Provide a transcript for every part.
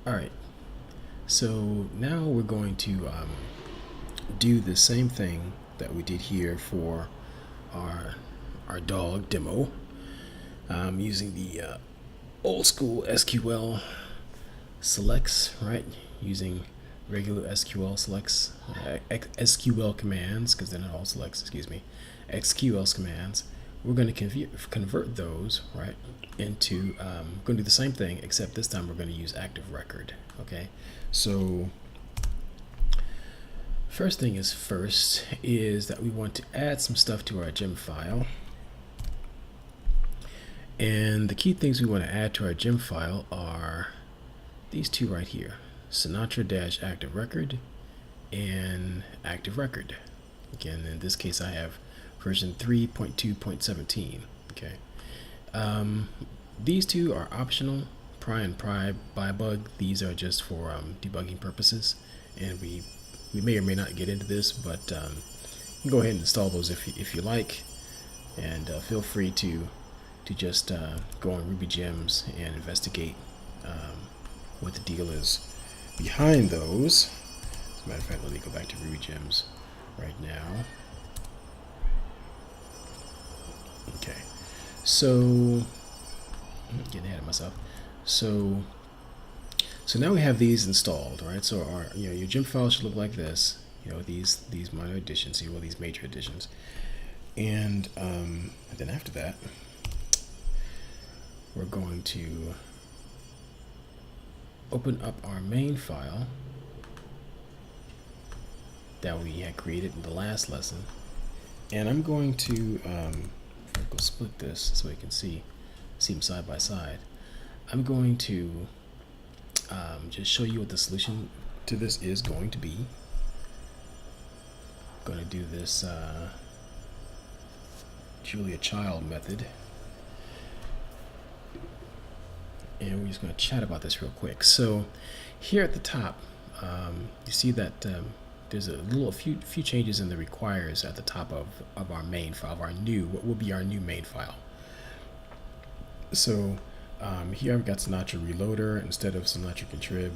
All right, so now we're going to do the same thing that we did here for our our dog demo, using the old school SQL selects, right? Using regular SQL selects, SQL commands, because they're not all selects, excuse me, SQL commands. We're going to convert those, right, into, going to do the same thing, except this time we're going to use active record, okay? So first thing is first is that we want to add some stuff to our gem file. And the key things we want to add to our gem file are these two right here, sinatra-active record and active record. Again, in this case, I have version 3.2.17. Okay. These two are optional. Pry and bybug. These are just for debugging purposes, and we may or may not get into this, but you can go ahead and install those if you like, and feel free to just go on Ruby Gems and investigate what the deal is behind those. As a matter of fact, let me go back to Ruby Gems right now. Okay, so I'm getting ahead of myself. So now we have these installed, right? So our your gem file should look like this. These minor additions here, well, these major additions, and then after that, we're going to open up our main file that we had created in the last lesson, and I'm going to go split this so we can see them side by side. I'm going to just show you what the solution to this is going to be. I'm going to do this Julia Child method, and we're just going to chat about this real quick. So here at the top, you see that there's a few changes in the requires at the top of our main file, what will be our new main file. So here I've got Sinatra Reloader instead of Sinatra Contrib,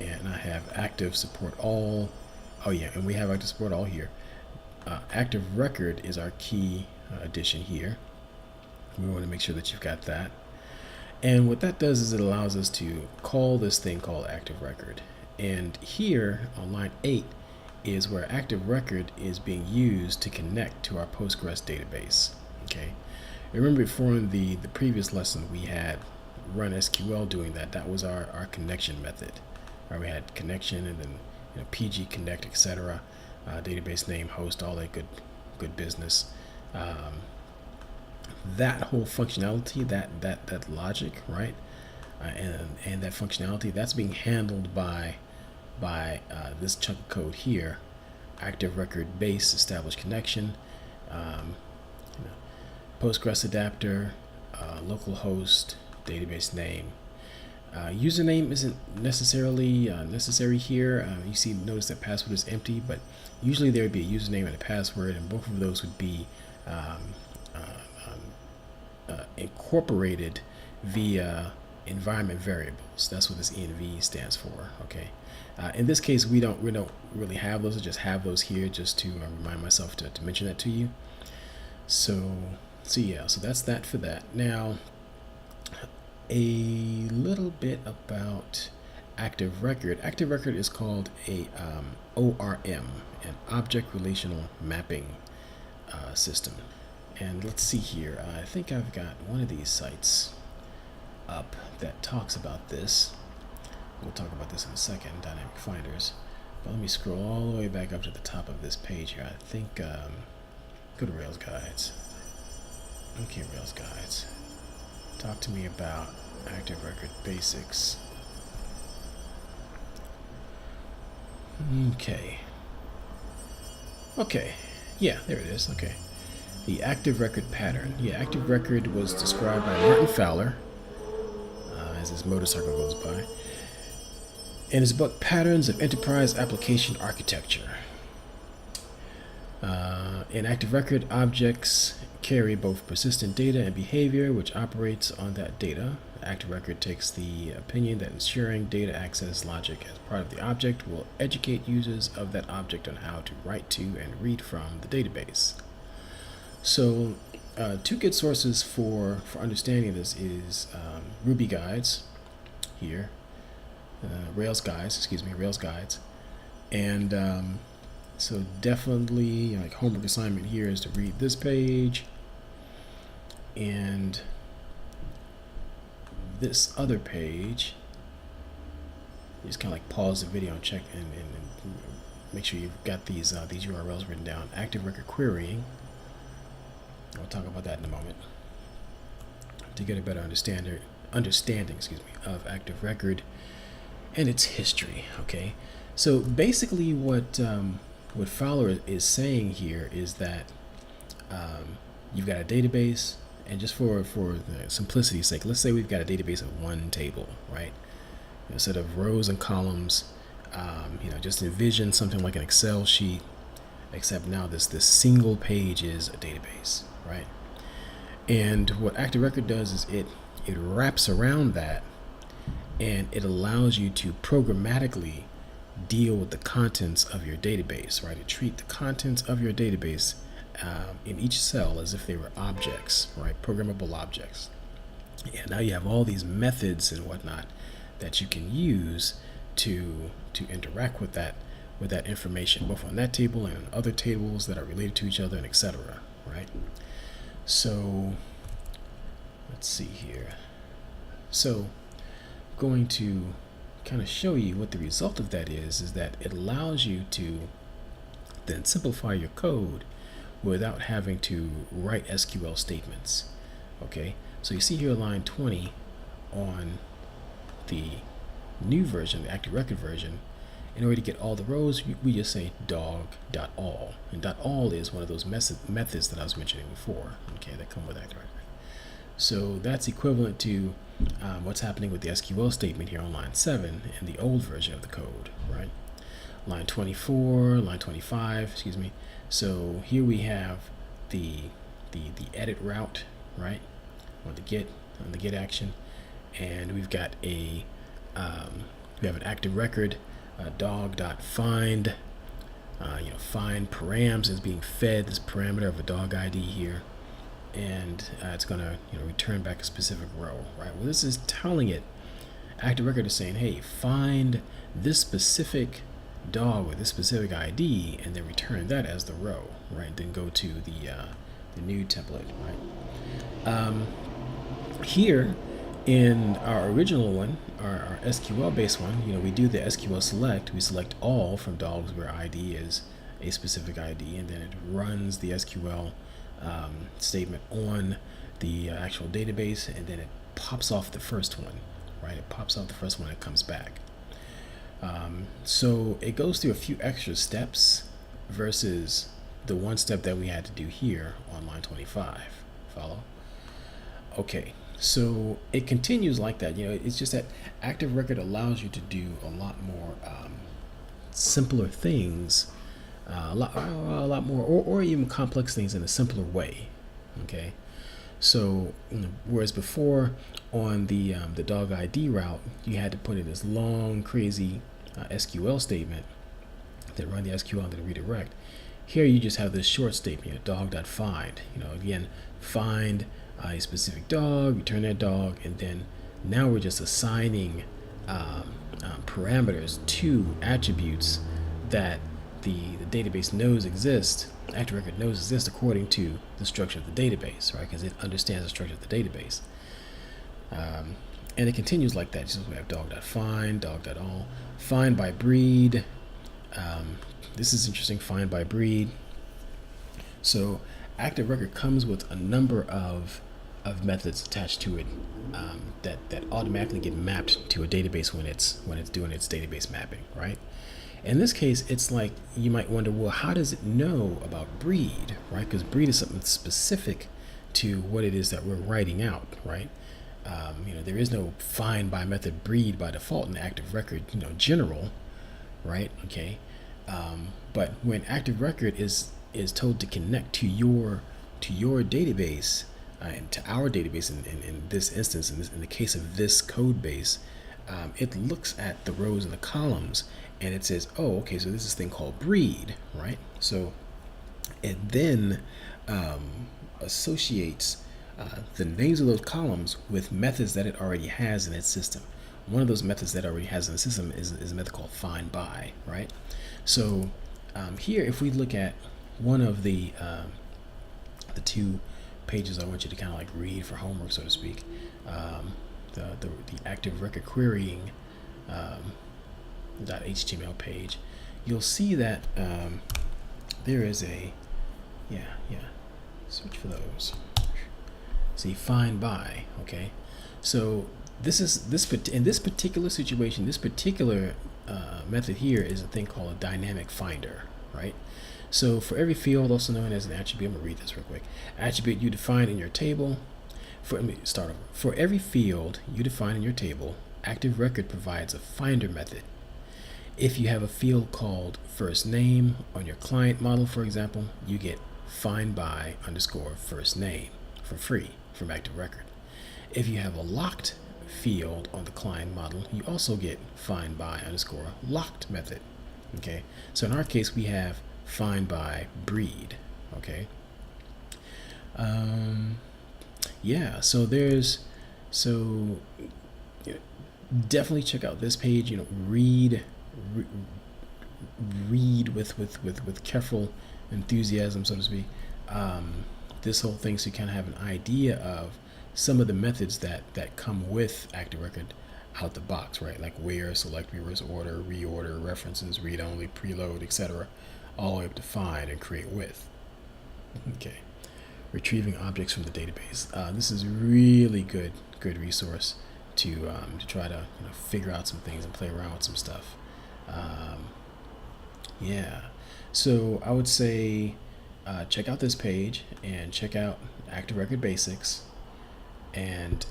and I have active support all. Oh yeah, and we have active support all here. Active record is our key addition here. We want to make sure that you've got that. And what that does is it allows us to call this thing called active record. And here on line 8 is where active record is being used to connect to our Postgres database. Okay. Remember before in the previous lesson we had run SQL doing that. That was our connection method. Right, we had connection and then PG connect, etc. Database name, host, all that good business. That whole functionality, that logic, right, and that functionality, that's being handled by this chunk of code here. Active record base, established connection, Postgres adapter, localhost, database name. Username isn't necessarily necessary here. Notice that password is empty, but usually there would be a username and a password, and both of those would be incorporated via environment variables. That's what this env stands for. Okay. In this case, we don't really have those. I just have those here just to remind myself to mention that to you. So yeah. So that's that for that. Now, a little bit about active record. Active record is called a ORM, an object relational mapping system. And let's see here. I think I've got one of these sites up that talks about this. We'll talk about this in a second, dynamic finders. But let me scroll all the way back up to the top of this page here. I think, go to Rails Guides. Okay, Rails Guides. Talk to me about active record basics. Okay. Yeah, there it is. Okay. The active record pattern. Yeah, active record was described by Martin Fowler, as his motorcycle goes by, in his book Patterns of Enterprise Application Architecture. In active record, objects carry both persistent data and behavior which operates on that data. active record takes the opinion that ensuring data access logic as part of the object will educate users of that object on how to write to and read from the database. So two good sources for understanding this is Ruby guides here, Rails guides, and so definitely like homework assignment here is to read this page and this other page. Just kind of like pause the video and check and make sure you've got these URLs written down. Active record querying. I'll talk about that in a moment to get a better understanding of active record and its history. Okay, so basically what Fowler is saying here is that you've got a database, and just for simplicity's sake, let's say we've got a database of one table, right? Instead of rows and columns, just envision something like an Excel sheet, except now this single page is a database, right? And what Active Record does is it wraps around that, and it allows you to programmatically deal with the contents of your database, right? To treat the contents of your database in each cell as if they were objects, right? Programmable objects. And now you have all these methods and whatnot that you can use to interact with that information, both on that table and on other tables that are related to each other, and etc. Right? So let's see here. So going to kind of show you what the result of that is that it allows you to then simplify your code without having to write SQL statements. Okay, so you see here line 20 on the new version, the active record version. In order to get all the rows, we just say dog.all, and .all is one of those methods that I was mentioning before, okay, that come with active record. So that's equivalent to what's happening with the SQL statement here on line 7 in the old version of the code, right? Line 24, line 25, excuse me. So here we have the edit route, right, on the get action, and we've got we have an active record dog.find. Find params is being fed this parameter of a dog ID here, and it's gonna return back a specific row, right? Well, this is telling it, active record is saying, hey, find this specific dog with this specific ID, and then return that as the row, right? Then go to the new template, right? Here in our original one, our SQL based one, we do the SQL select. We select all from dogs where ID is a specific ID, and then it runs the SQL statement on the actual database, and then it pops off the first one, right? It pops off the first one and it comes back. So it goes through a few extra steps versus the one step that we had to do here on line 25. Follow? Okay, so it continues like that. It's just that active record allows you to do a lot more simpler things, a lot more, or even complex things in a simpler way. Okay, so whereas before on the dog ID route, you had to put in this long, crazy SQL statement that run the SQL and then redirect. Here you just have this short statement, dog.find. Again, find a specific dog, return that dog, and then now we're just assigning parameters to attributes that the database knows exist, active record knows exist according to the structure of the database, right? Because it understands the structure of the database. And it continues like that. Just we have dog.find, dog.all, find by breed. This is interesting, find by breed. So active record comes with a number of methods attached to it that automatically get mapped to a database when it's doing its database mapping, right? In this case, it's like you might wonder, well, how does it know about breed, right? Because breed is something specific to what it is that we're writing out, right? There is no find by method breed by default in active record, general, right? Okay, but when active record is told to connect to your database, into our database in this instance, in the case of this code base, it looks at the rows and the columns and it says, oh, okay, so this is this thing called breed, right? So it then associates the names of those columns with methods that it already has in its system. One of those methods that it already has in the system is a method called find by, right? So here, if we look at one of the 2 pages I want you to kind of like read for homework, so to speak, the active record querying .html page, you'll see that there is a search for those. See, find by. Okay, so in this particular situation, this particular method here is a thing called a dynamic finder, right? So for every field, also known as an attribute, I'm gonna read this real quick. Attribute you define in your table. Let me start over. For every field you define in your table, Active Record provides a finder method. If you have a field called first name on your client model, for example, you get find by _ first name for free from Active Record. If you have a locked field on the client model, you also get find by _ locked method. Okay, so in our case we have find by breed. Okay, yeah, so definitely check out this page. Read with careful enthusiasm, so to speak, this whole thing, so you kind of have an idea of some of the methods that come with Active Record out the box, right? Like where, select, reverse order, reorder, references, read only, preload, etc., all the way up to find and create with. Okay, retrieving objects from the database. This is a really good resource to try to figure out some things and play around with some stuff. Yeah, so I would say check out this page and check out Active Record Basics, and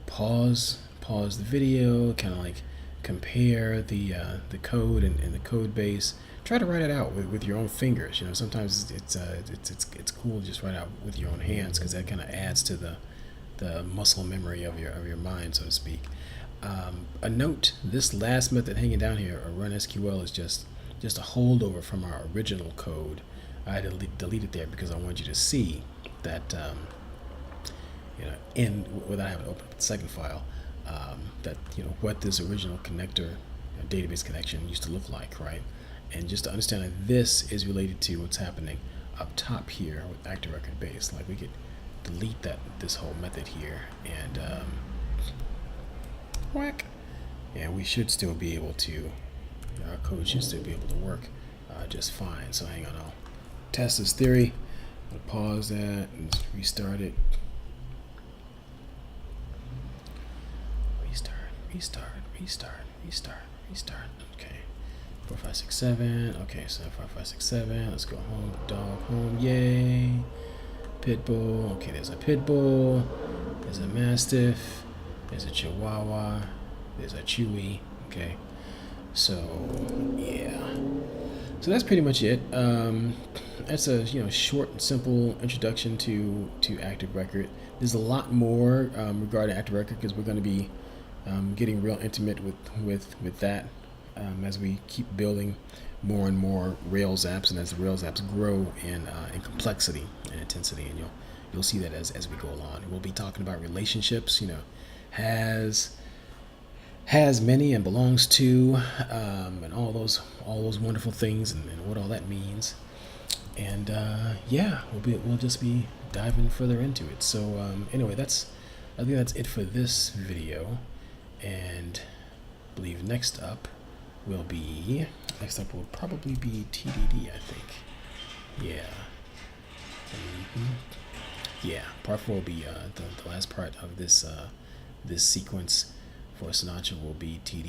pause the video, kind of like compare the code and the code base. Try to write it out with your own fingers. Sometimes it's cool to just write out with your own hands, because that kind of adds to the muscle memory of your mind, so to speak. A note: this last method hanging down here, a run SQL, is just a holdover from our original code. I deleted there because I want you to see that without having to open up the second file, that what this original connector database connection used to look like, right? And just to understand that this is related to what's happening up top here with Active Record Base. Like, we could delete this whole method here, and whack, and we should still be able to, our code should still be able to work just fine. So hang on, I'll test this theory. I'll pause that and restart it. Restart. Okay. 4, 5, 6, 7. Okay, so 5, 5, 6, 7. Let's go home. Dog home. Yay. Pitbull. Okay, there's a pitbull. There's a mastiff. There's a chihuahua. There's a chewy. Okay. So yeah. So that's pretty much it. That's a short and simple introduction to Active Record. There's a lot more regarding Active Record, because we're going to be getting real intimate with that as we keep building more and more Rails apps, and as the Rails apps grow in complexity and intensity, and you'll see that as we go along. And we'll be talking about relationships. Has many and belongs to, and all those wonderful things, and what all that means. And yeah, we'll just be diving further into it. So anyway, I think that's it for this video. And I believe next up will probably be TDD, I think. Yeah. Yeah, part 4 will be the last part of this sequence for Sinatra will be TDD.